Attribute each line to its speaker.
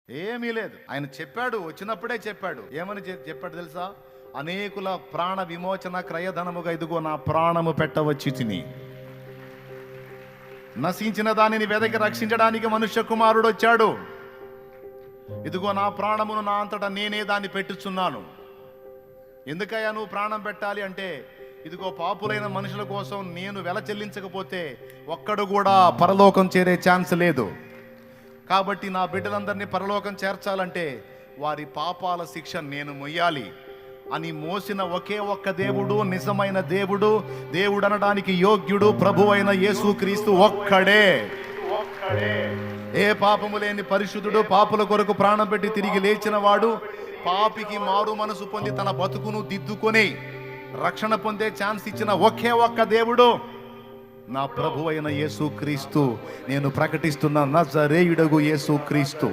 Speaker 1: ఏమీ లేదు. ఆయన చెప్పాడు, వచ్చినప్పుడే చెప్పాడు. ఏమని చెప్పాడు తెలుసా? అనేకుల ప్రాణ విమోచన క్రయధనముగా ఇదిగో నా ప్రాణము పెట్టవచ్చి తిని, నశించిన దానిని వెదకి రక్షించడానికి మనుష్య కుమారుడు వచ్చాడు. ఇదిగో నా ప్రాణమును నా అంతటా నేనే దాన్ని పెట్టుచున్నాను. ఎందుకయ్యా నువ్వు ప్రాణం పెట్టాలి అంటే, ఇదిగో పాపులైన మనుషుల కోసం నేను వెల చెల్లించకపోతే ఒక్కడు కూడా పరలోకం చేరే ఛాన్స్ లేదు. కాబట్టి నా బిడ్డలందరినీ పరలోకం చేర్చాలంటే వారి పాపాల శిక్ష నేను మొయ్యాలి అని మోసిన ఒకే ఒక్క దేవుడు, నిజమైన దేవుడు, దేవుడు అనడానికి యోగ్యుడు, ప్రభు అయిన యేసుక్రీస్తు ఒక్కడే. ఏ పాపము లేని పరిశుద్ధుడు, పాపుల కొరకు ప్రాణం పెట్టి తిరిగి లేచిన వాడు, పాపికి మారు మనసు పొంది తన బతుకును దిద్దుకొని రక్షణ పొందే ఛాన్స్ ఇచ్చిన ఒకే ఒక్క దేవుడు నా ప్రభు అయిన యేసుక్రీస్తు. నేను ప్రకటిస్తున్న నజరేయుడగు యేసుక్రీస్తు.